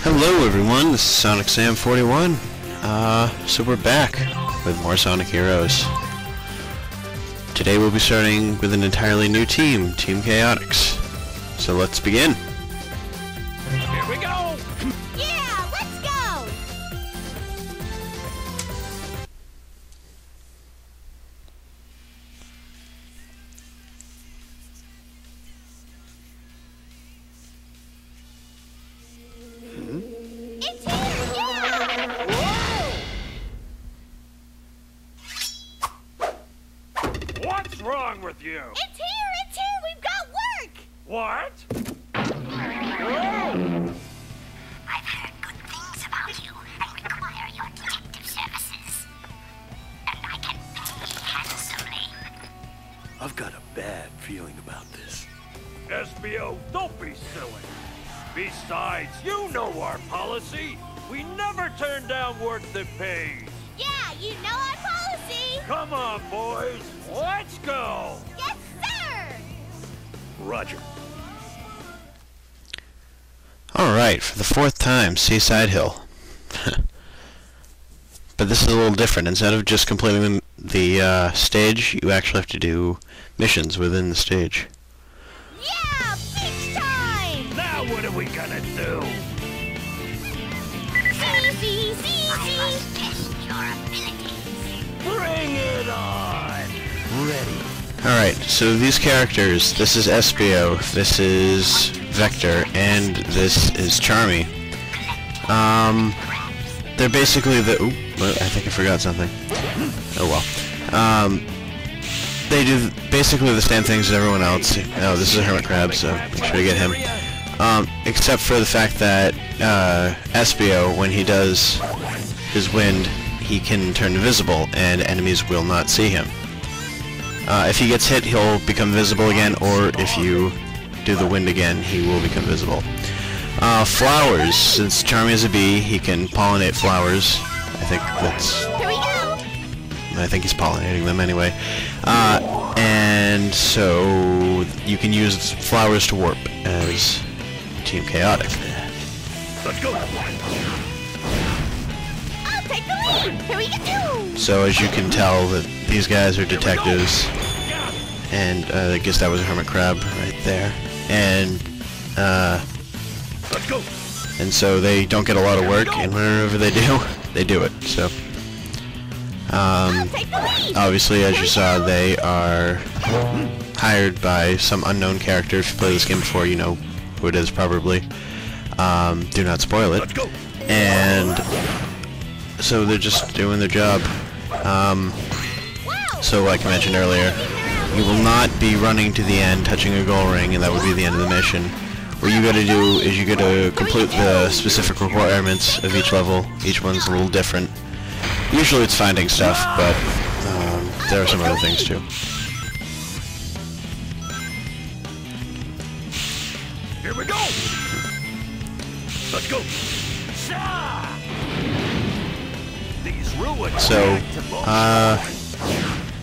Hello everyone, this is Sonic Sam 41. So we're back with more Sonic Heroes. Today we'll be starting with an entirely new team, Team Chaotix. So let's begin. Here we go! Yeah, let's go! It's here! Yeah! What's wrong with you? It's here! It's here! We've got work! What? I've heard good things about you and require your detective services. And I can pay handsomely. I've got a bad feeling about this. SBO, don't be silly. Besides, you know our policy. We never turn down work that pays. Yeah, you know our policy! Come on, boys. Let's go. Yes, sir! Roger. Alright, for the fourth time, Seaside Hill. But this is a little different. Instead of just completing the stage, you actually have to do missions within the stage. Yeah, beach time! Now what are we gonna do? See, I must test your abilities. Bring it on. Ready. Alright, so these characters, this is SBO, this is Vector, and this is Charmy. They're basically the... Oop, I think I forgot something. Oh well. They do basically the same things as everyone else. Oh, this is a hermit crab, so make sure to get him. Except for the fact that SBO, when he does his wind, he can turn invisible, and enemies will not see him. If he gets hit, he'll become visible again, or if you do the wind again, he will become visible. Flowers, since Charmy is a bee, he can pollinate flowers. I think that's... Here we go! I think he's pollinating them anyway. And so you can use flowers to warp as Team Chaotic. Let's go. I'll take the lead! Here we go! So as you can tell, that these guys are detectives, and I guess that was a hermit crab right there. And Let's go. and so they don't get a lot of work, and whenever they do it. So I'll take the lead! obviously, as you saw, they are hired by some unknown character. If you play this game before, you know who it is probably. Do not spoil it. Let's go. And so they're just doing their job. Wow! So like I mentioned earlier, you will not be running to the end, touching a goal ring, and that would be the end of the mission. What you gotta do is you gotta complete the specific requirements of each level. Each one's a little different. Usually it's finding stuff, but there are some other things too. Here we go. Let's go. These ruins. So,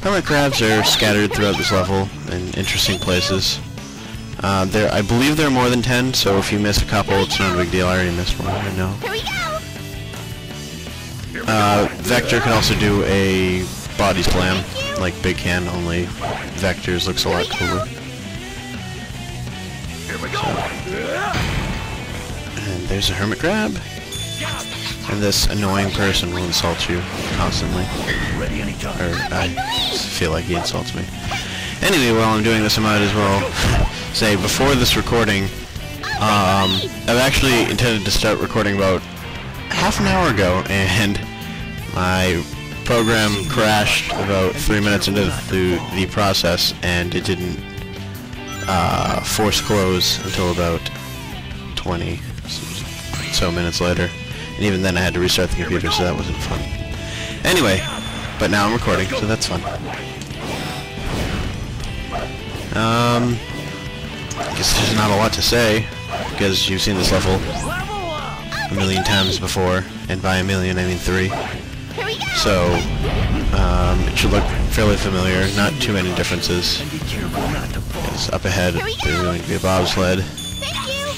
hermit crabs are scattered throughout this level in interesting places. I believe there are more than 10, so if you miss a couple, it's not a big deal. I already missed one, I know. Here we go! Vector can also do a body slam, like Big can, only Vector's looks a lot cooler. Here we go. And there's a hermit crab. And this annoying person will insult you constantly. Ready anytime. Or I feel like he insults me. Anyway, while I'm doing this, I might as well say, before this recording, I've actually intended to start recording about half an hour ago, and my program crashed about 3 minutes into the process, and it didn't force close until about 20 so minutes later. And even then I had to restart the computer, so that wasn't fun. Anyway, but now I'm recording, so that's fun. I guess there's not a lot to say, because you've seen this level a million times before, and by a million I mean 3. Here we go! So, it should look fairly familiar, not too many differences. And be careful not to fall. Because up ahead, there's going to be a bobsled. Thank you!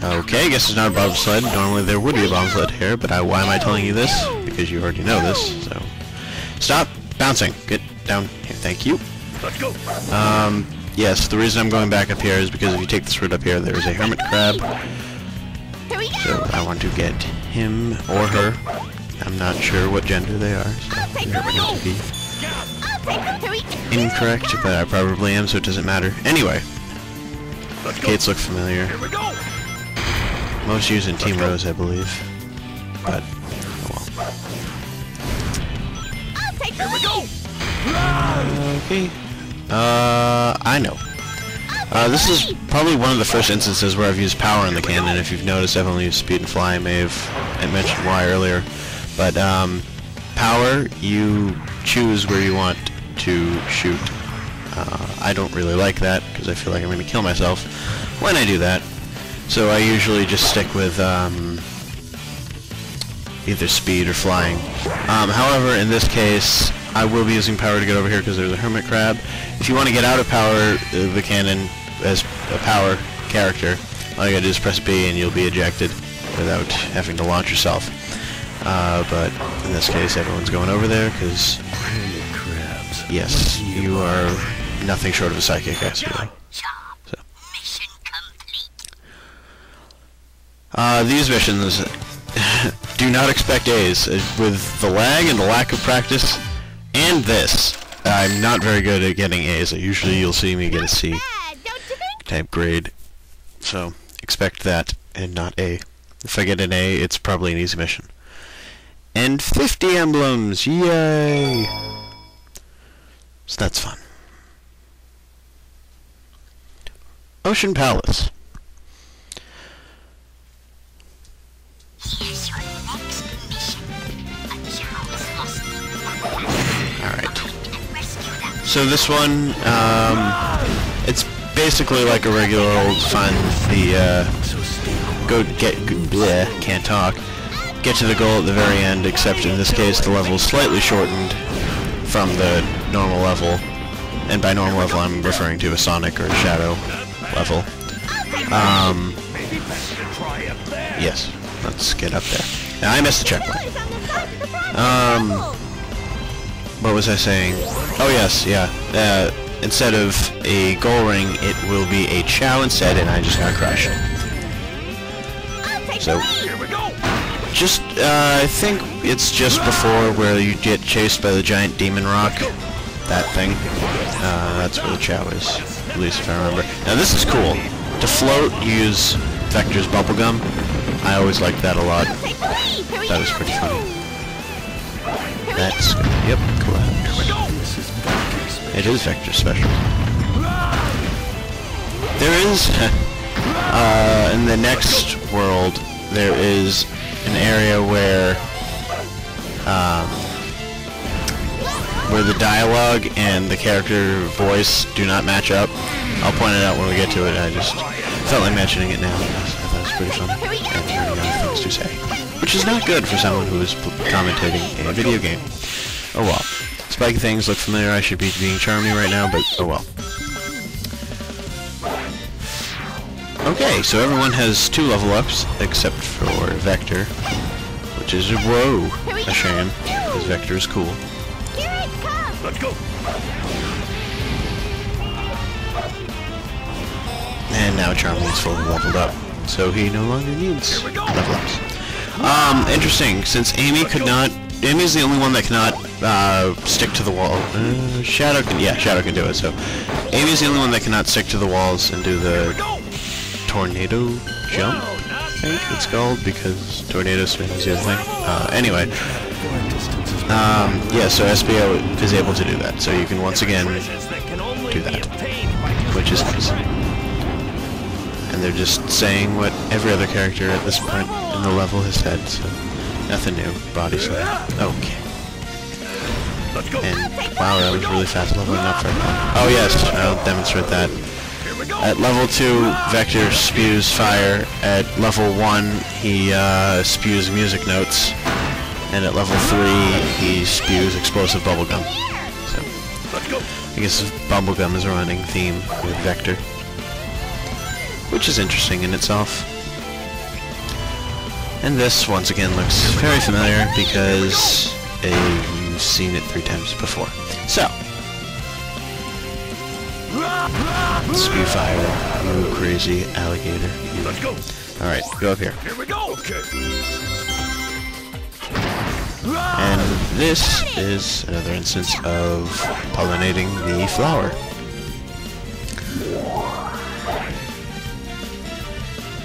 Okay, I guess it's not a bobsled. Normally there would be a bobsled here, but why am I telling you this? Because you already know this, so... Stop bouncing. Get down here. Thank you. Let's go. Yes, the reason I'm going back up here is because if you take this route up here, there is a hermit crab. Here we go. So I want to get him or her. I'm not sure what gender they are, so they're going to be incorrect, but I probably am, so it doesn't matter. Anyway, gates look familiar. Here we go. Most used in Team Rose, I believe. But, oh well. I'll take the Here we go. Okay. I know. This is probably one of the first instances where I've used power in the cannon. If you've noticed, I've only used speed and fly. I mentioned why earlier. But, power, you choose where you want to shoot. I don't really like that, because I feel like I'm going to kill myself when I do that. So I usually just stick with, either speed or flying. However, in this case, I will be using power to get over here because there's a hermit crab. If you want to get out of power, the cannon, as a power character, all you gotta do is press B and you'll be ejected without having to launch yourself. But in this case, everyone's going over there because, Crabs. yes, you are nothing short of a psychic, I suppose. So. Mission complete. These missions, do not expect A's. With the lag and the lack of practice, and this, I'm not very good at getting A's. Usually you'll see me get a C bad, don't you think? type grade. So, expect that, and not A. If I get an A, it's probably an easy mission. And 50 emblems! Yay! So that's fun. Ocean Palace. Here's your next mission. A child's lost in Alright. and rescue them. So this one, it's basically like a regular old fun, can't talk, get to the goal at the very end, except in this case the level is slightly shortened from the normal level, and by normal level I'm referring to a Sonic or a Shadow level. Yes, let's get up there. Now I missed the checkpoint. What was I saying? Oh yes, yeah. Instead of a goal ring, it will be a Chao instead, and I just got crushed. So, just, I think it's just before where you get chased by the giant demon rock. That thing. That's where the Chao is, at least if I remember. Now this is cool. To float, use Vector's bubblegum. I always liked that a lot. That was pretty funny. That's good. Yep, collapse. It is Vector special. There is, in the next world, there is an area where the dialogue and the character voice do not match up. I'll point it out when we get to it. I just felt like mentioning it now. I thought it was pretty funny. And there are other things to say. Which is not good for someone who is commentating a video game. Oh well. Spiky things look familiar. I should be being charming right now, but oh well. Okay, so everyone has 2 level ups, except for Vector, which is, whoa, a shame, because Vector is cool. Here it comes. Let's go. And now Charming's fully leveled up, so he no longer needs level ups. Interesting, since Amy's the only one that cannot stick to the wall. Shadow can do it, so Amy's the only one that cannot stick to the walls and do the tornado jump, I think it's called, because tornado swing is the other thing. Anyway, yeah, so SBO is able to do that, so you can once again do that, which is nice. And they're just saying what every other character at this point in the level has said, so nothing new. Body slam. Okay. And wow, that was really fast leveling up right now. Oh yes, I'll demonstrate that. At level 2, Vector spews fire. At level 1, he spews music notes. And at level 3, he spews explosive bubblegum. So, I guess bubblegum is a running theme with Vector. Which is interesting in itself. And this, once again, looks very familiar because you've seen it 3 times before. So, spew fire, you crazy alligator. You. Let's go. Alright, go up here. Here we go. Okay. And this is another instance of pollinating the flower.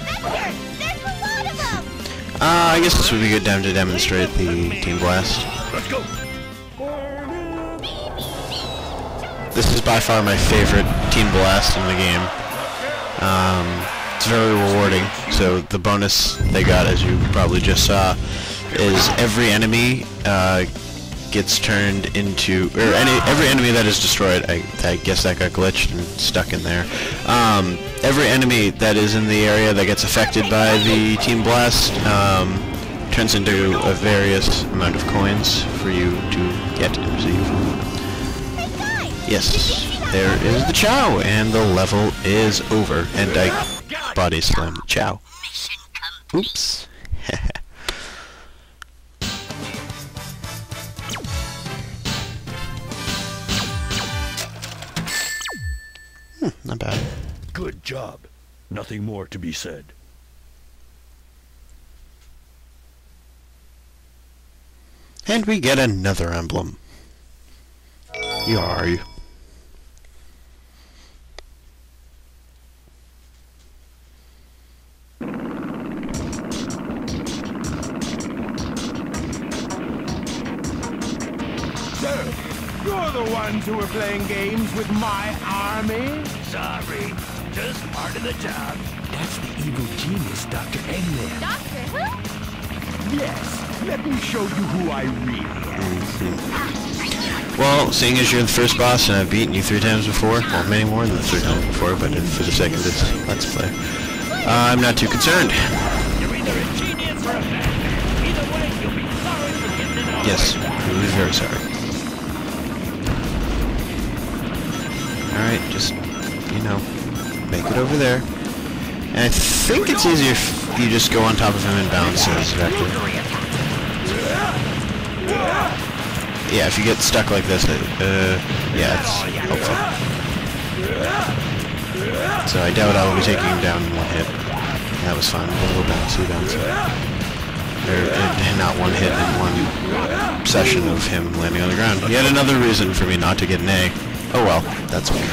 There's a lot of them! I guess this would be a good time to demonstrate the Team Blast. Let's go. This is by far my favorite Team Blast in the game. It's very rewarding. So the bonus they got, as you probably just saw, is every enemy gets turned into, or every enemy that is destroyed. I guess that got glitched and stuck in there. Every enemy that is in the area that gets affected by the Team Blast turns into a various amount of coins for you to get and receive. Yes, there is the Chow, and the level is over, and I body slammed the Chow. Oops. Not bad. Good job. Nothing more to be said. And we get another emblem. Yarr. You're the ones who were playing games with my army? Sorry. Just part of the job. That's the evil genius, Dr. Eggman. Doctor Who? Yes, let me show you who I really am. Well, seeing as you're the first boss and I've beaten you 3 times before, well, many more than 3 times before, but for the sake of this Let's Play, I'm not too concerned. You're either a genius or a madman. Either way, you'll be sorry for getting it out. Yes, you'll be very sorry. Alright, just, you know, make it over there. And I think it's easier if you just go on top of him and bounce as Vector. Yeah, if you get stuck like this, yeah, it's helpful. So I doubt I'll be taking him down in 1 hit. That was fun. A little bouncy. Or, not 1 hit in 1 session of him landing on the ground. Yet another reason for me not to get an A. Oh well, that's okay.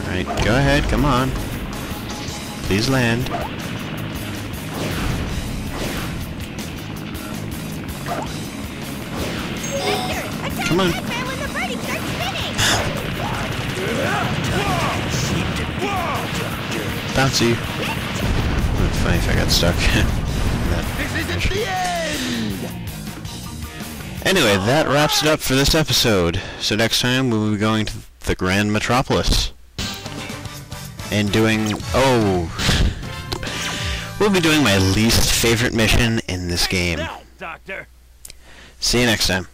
Alright, go ahead, come on. Please land. Come on. When the birdie starts spinning! Bouncy. It'd be funny if I got stuck. This isn't the end! Anyway, that wraps it up for this episode. So next time we'll be going to the Grand Metropolis. And doing... we'll be doing my least favorite mission in this game. Now, Doctor. See you next time.